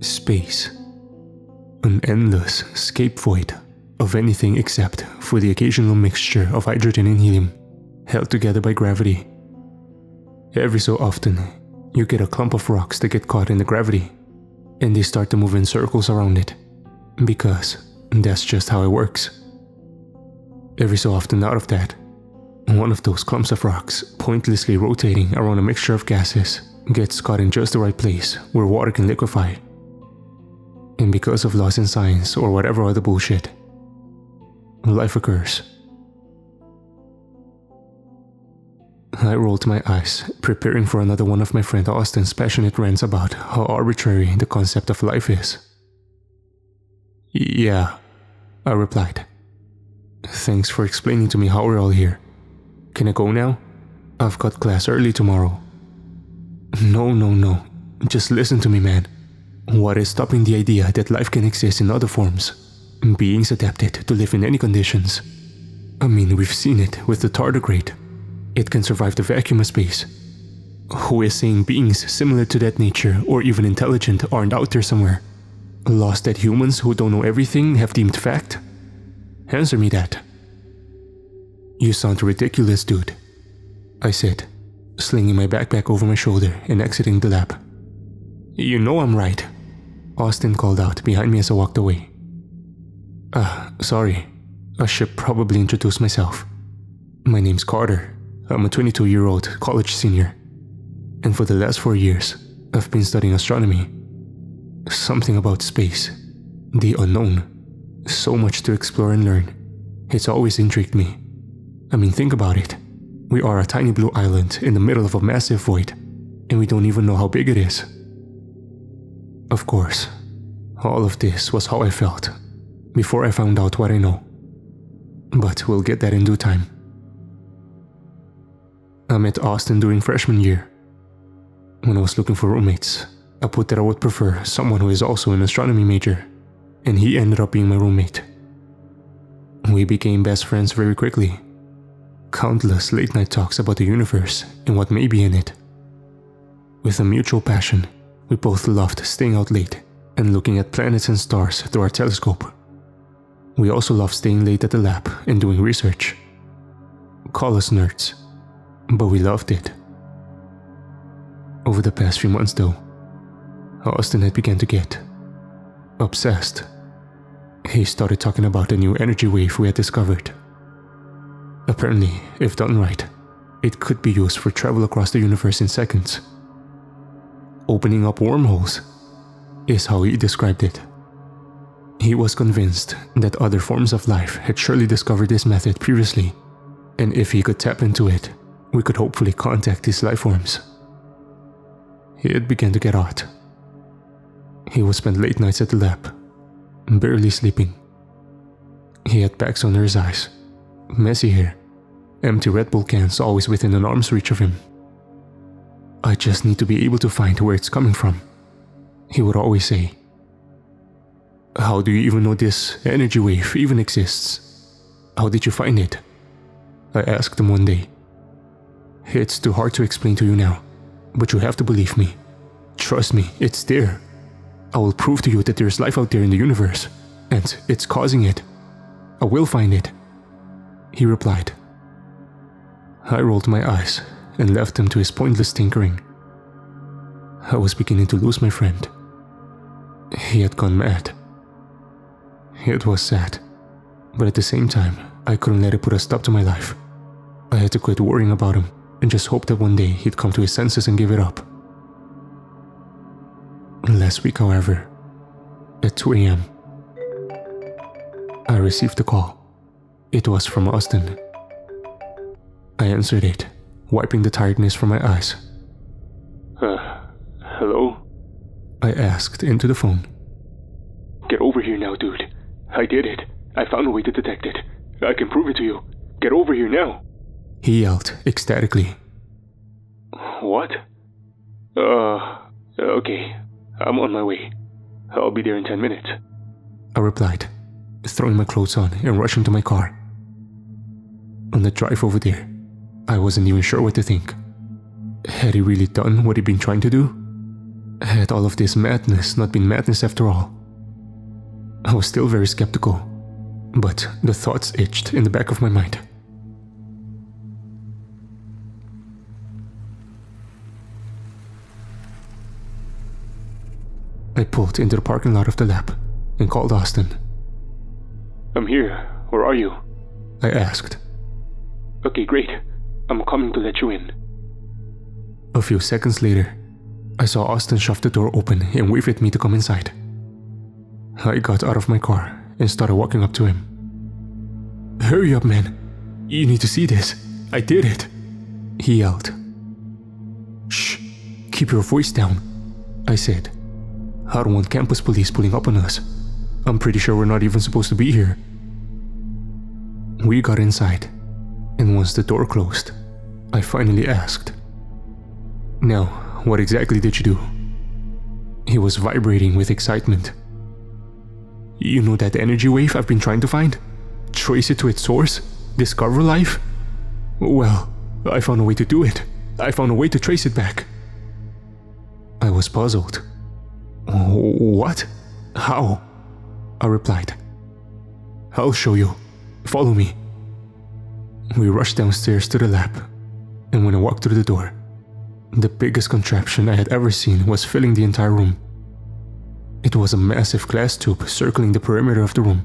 Space. An endless scape void of anything except for the occasional mixture of hydrogen and helium held together by gravity. Every so often, you get a clump of rocks that get caught in the gravity, and they start to move in circles around it, because that's just how it works. Every so often out of that, one of those clumps of rocks, pointlessly rotating around a mixture of gases, gets caught in just the right place where water can liquefy. And because of laws in science or whatever other bullshit, life occurs. I rolled my eyes, preparing for another one of my friend Austin's passionate rants about how arbitrary the concept of life is. Yeah, I replied. Thanks for explaining to me how we're all here. Can I go now? I've got class early tomorrow. No. Just listen to me, man. What is stopping the idea that life can exist in other forms? Beings adapted to live in any conditions. I mean, we've seen it with the tardigrade. It can survive the vacuum of space. Who is saying beings similar to that nature or even intelligent aren't out there somewhere? Lost that humans who don't know everything have deemed fact? Answer me that. You sound ridiculous, dude, I said, slinging my backpack over my shoulder and exiting the lab. You know I'm right, Austin called out behind me as I walked away. Sorry. I should probably introduce myself. My name's Carter. I'm a 22-year-old college senior. And for the last 4 years, I've been studying astronomy. Something about space. The unknown. So much to explore and learn. It's always intrigued me. I mean, think about it. We are a tiny blue island in the middle of a massive void, and we don't even know how big it is. Of course, all of this was how I felt before I found out what I know. But we'll get that in due time. I met Austin during freshman year. When I was looking for roommates, I put that I would prefer someone who is also an astronomy major, and he ended up being my roommate. We became best friends very quickly. Countless late-night talks about the universe and what may be in it. With a mutual passion, we both loved staying out late and looking at planets and stars through our telescope. We also loved staying late at the lab and doing research. Call us nerds, but we loved it. Over the past few months though, Austin had begun to get obsessed. He started talking about a new energy wave we had discovered. Apparently, if done right, it could be used for travel across the universe in seconds. Opening up wormholes is how he described it. He was convinced that other forms of life had surely discovered this method previously, and if he could tap into it, we could hopefully contact these life forms. It began to get hot. He would spend late nights at the lab, barely sleeping. He had bags under his eyes, messy hair, empty Red Bull cans always within an arm's reach of him. I just need to be able to find where it's coming from, he would always say. How do you even know this energy wave even exists? How did you find it? I asked him one day. It's too hard to explain to you now, but you have to believe me. Trust me, it's there. I will prove to you that there's life out there in the universe, and it's causing it. I will find it, he replied. I rolled my eyes and left him to his pointless tinkering. I was beginning to lose my friend. He had gone mad. It was sad, but at the same time, I couldn't let it put a stop to my life. I had to quit worrying about him and just hope that one day he'd come to his senses and give it up. Last week, however, at 2 a.m., I received a call. It was from Austin. I answered it, wiping the tiredness from my eyes. Hello? I asked into the phone. Get over here now, dude. I did it. I found a way to detect it. I can prove it to you. Get over here now. He yelled ecstatically. What? Okay. I'm on my way. I'll be there in 10 minutes. I replied, throwing my clothes on and rushing to my car. On the drive over there, I wasn't even sure what to think. Had he really done what he'd been trying to do? Had all of this madness not been madness after all? I was still very skeptical, but the thoughts itched in the back of my mind. I pulled into the parking lot of the lab and called Austin. I'm here. Where are you? I asked. Okay, great. I'm coming to let you in. A few seconds later, I saw Austin shove the door open and wave at me to come inside. I got out of my car and started walking up to him. Hurry up, man. You need to see this. I did it, he yelled. Shh, keep your voice down, I said. I don't want campus police pulling up on us. I'm pretty sure we're not even supposed to be here. We got inside, and once the door closed, I finally asked, "Now, what exactly did you do?" He was vibrating with excitement. "You know that energy wave I've been trying to find? Trace it to its source? Discover life? Well, I found a way to do it. I found a way to trace it back." I was puzzled. "What? How?" I replied. "I'll show you. Follow me." We rushed downstairs to the lab, and when I walked through the door, the biggest contraption I had ever seen was filling the entire room. It was a massive glass tube circling the perimeter of the room,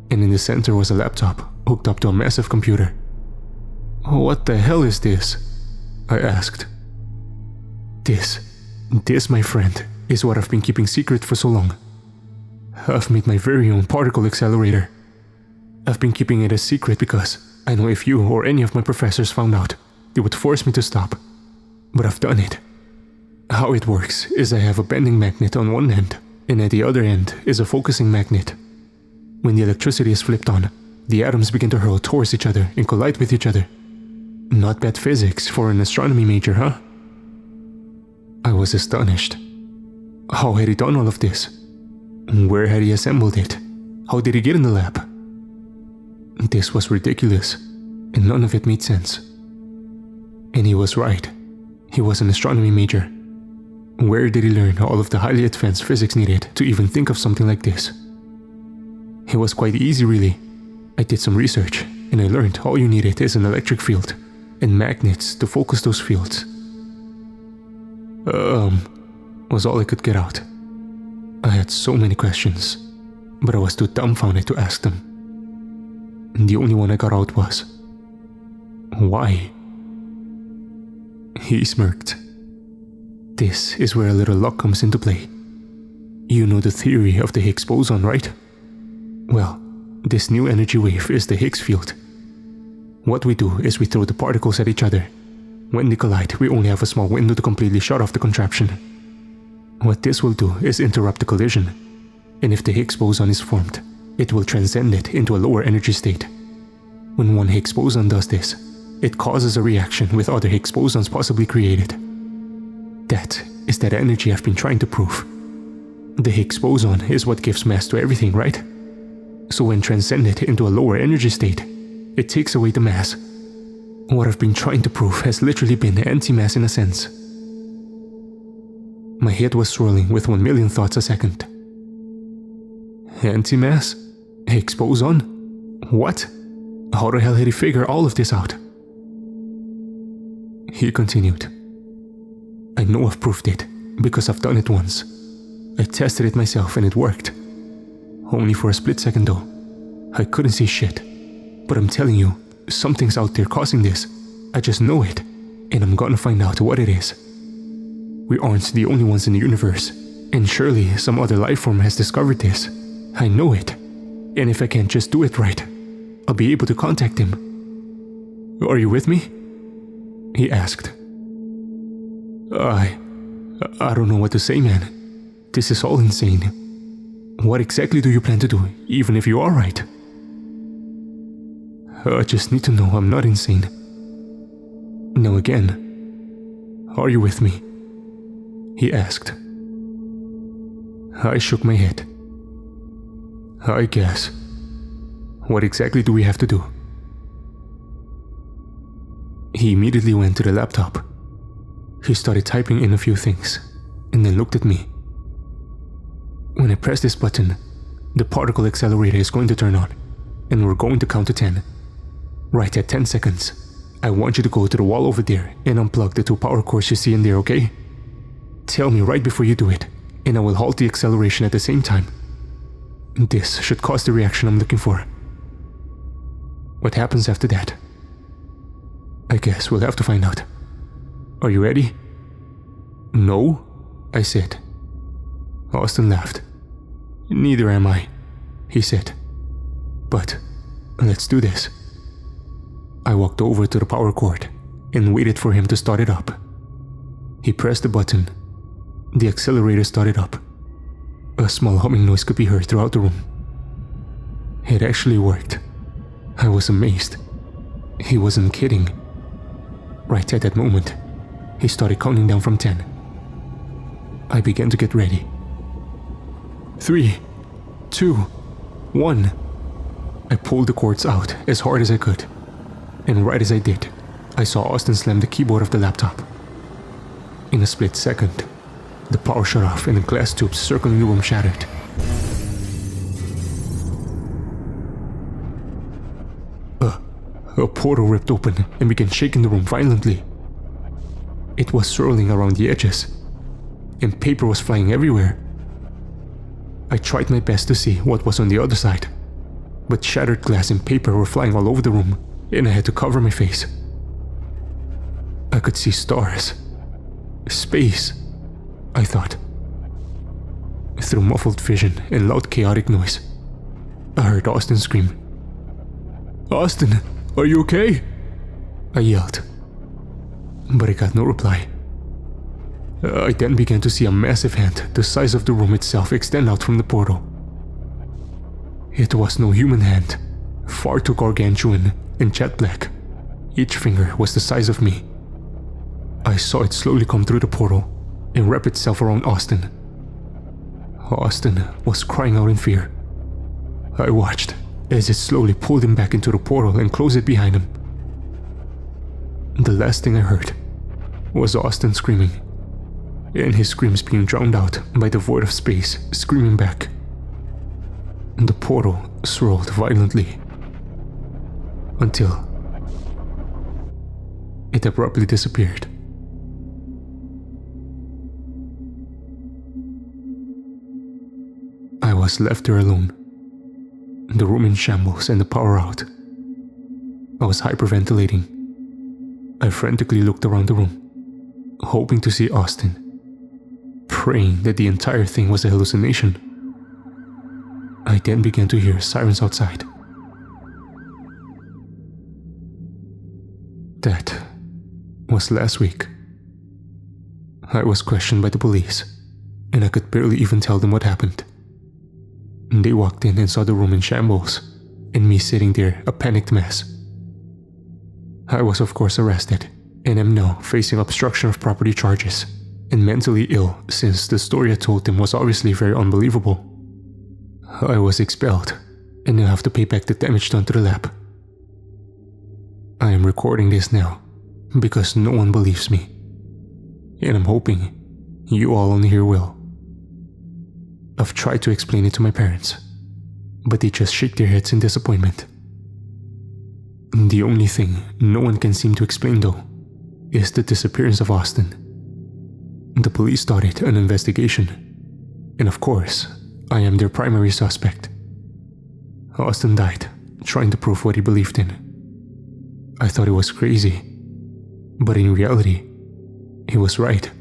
and in the center was a laptop hooked up to a massive computer. "What the hell is this?" I asked. This, my friend, is what I've been keeping secret for so long. I've made my very own particle accelerator. I've been keeping it a secret because I know if you or any of my professors found out, they would force me to stop. But I've done it. How it works is I have a bending magnet on one end, and at the other end is a focusing magnet. When the electricity is flipped on, the atoms begin to hurl towards each other and collide with each other. Not bad physics for an astronomy major, huh? I was astonished. How had he done all of this? Where had he assembled it? How did he get in the lab? This was ridiculous, and none of it made sense. And he was right. He was an astronomy major. Where did he learn all of the highly advanced physics needed to even think of something like this? It was quite easy, really. I did some research, and I learned all you needed is an electric field and magnets to focus those fields. Was all I could get out. I had so many questions, but I was too dumbfounded to ask them. And the only one I got out was, "Why?" He smirked. "This is where a little luck comes into play. You know the theory of the Higgs boson, right? Well, this new energy wave is the Higgs field. What we do is we throw the particles at each other. When they collide, we only have a small window to completely shut off the contraption. What this will do is interrupt the collision, and if the Higgs boson is formed, it will transcend it into a lower energy state. When one Higgs boson does this, it causes a reaction with other Higgs bosons possibly created. That is that energy I've been trying to prove. The Higgs boson is what gives mass to everything, right? So when transcended into a lower energy state, it takes away the mass. What I've been trying to prove has literally been anti-mass in a sense." My head was swirling with 1,000,000 thoughts a second. Anti-mass? Higgs boson? What? How the hell did he figure all of this out? He continued. "I know I've proved it, because I've done it once. I tested it myself and it worked. Only for a split second though. I couldn't see shit. But I'm telling you, something's out there causing this. I just know it, and I'm gonna find out what it is. We aren't the only ones in the universe, and surely some other life form has discovered this. I know it, and if I can't just do it right, I'll be able to contact him. Are you with me?" he asked. I don't know what to say, man. This is all insane. What exactly do you plan to do, even if you are right? I just need to know I'm not insane. Now again, are you with me? He asked. I shook my head. I guess. What exactly do we have to do? He immediately went to the laptop. He started typing in a few things, and then looked at me. When I press this button, the particle accelerator is going to turn on, and we're going to count to 10. Right at 10 seconds, I want you to go to the wall over there and unplug the 2 power cords you see in there, okay? Tell me right before you do it, and I will halt the acceleration at the same time. This should cause the reaction I'm looking for. What happens after that? I guess we'll have to find out. Are you ready? No, I said. Austin laughed. Neither am I, he said. But let's do this. I walked over to the power cord and waited for him to start it up. He pressed the button. The accelerator started up. A small humming noise could be heard throughout the room. It actually worked. I was amazed. He wasn't kidding. Right at that moment, he started counting down from 10. I began to get ready. 3, 2, 1. I pulled the cords out as hard as I could. And right as I did, I saw Austin slam the keyboard of the laptop. In a split second, the power shut off and the glass tubes circling the room shattered. A portal ripped open and began shaking the room violently. It was swirling around the edges, and paper was flying everywhere. I tried my best to see what was on the other side, but shattered glass and paper were flying all over the room, and I had to cover my face. I could see stars. Space, I thought. Through muffled vision and loud chaotic noise, I heard Austin scream. "Austin, are you okay?" I yelled, but I got no reply. I then began to see a massive hand the size of the room itself extend out from the portal. It was no human hand, far too gargantuan and jet black. Each finger was the size of me. I saw it slowly come through the portal and wrap itself around Austin. Austin was crying out in fear. I watched as it slowly pulled him back into the portal and closed it behind him. The last thing I heard was Austin screaming, and his screams being drowned out by the void of space screaming back. The portal swirled violently until it abruptly disappeared. I was left there alone, the room in shambles and the power out. I was hyperventilating. I frantically looked around the room, hoping to see Austin, praying that the entire thing was a hallucination. I then began to hear sirens outside. That was last week. I was questioned by the police, and I could barely even tell them what happened. They walked in and saw the room in shambles, and me sitting there, a panicked mess. I was of course arrested, and am now facing obstruction of property charges, and mentally ill since the story I told them was obviously very unbelievable. I was expelled, and now have to pay back the damage done to the lab. I am recording this now, because no one believes me, and I'm hoping you all on here will. I've tried to explain it to my parents, but they just shake their heads in disappointment. The only thing no one can seem to explain though, is the disappearance of Austin. The police started an investigation, and of course, I am their primary suspect. Austin died, trying to prove what he believed in. I thought it was crazy, but in reality, he was right.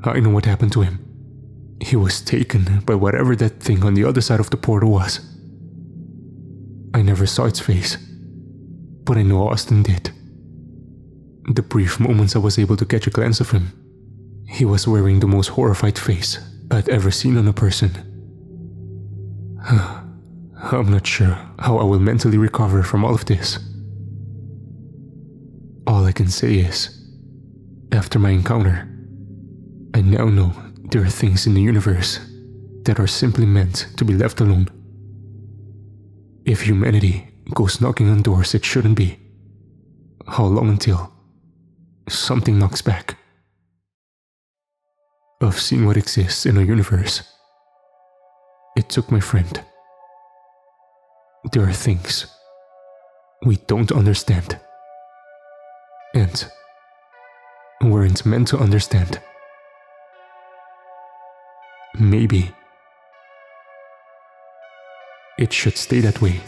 I know what happened to him. He was taken by whatever that thing on the other side of the portal was. I never saw its face, but I know Austin did. The brief moments I was able to catch a glance of him, he was wearing the most horrified face I'd ever seen on a person. I'm not sure how I will mentally recover from all of this. All I can say is, after my encounter, I now know there are things in the universe that are simply meant to be left alone. If humanity goes knocking on doors it shouldn't be, how long until something knocks back? of seeing what exists in our universe. It took my friend. There are things we don't understand, and weren't meant to understand. Maybe it should stay that way.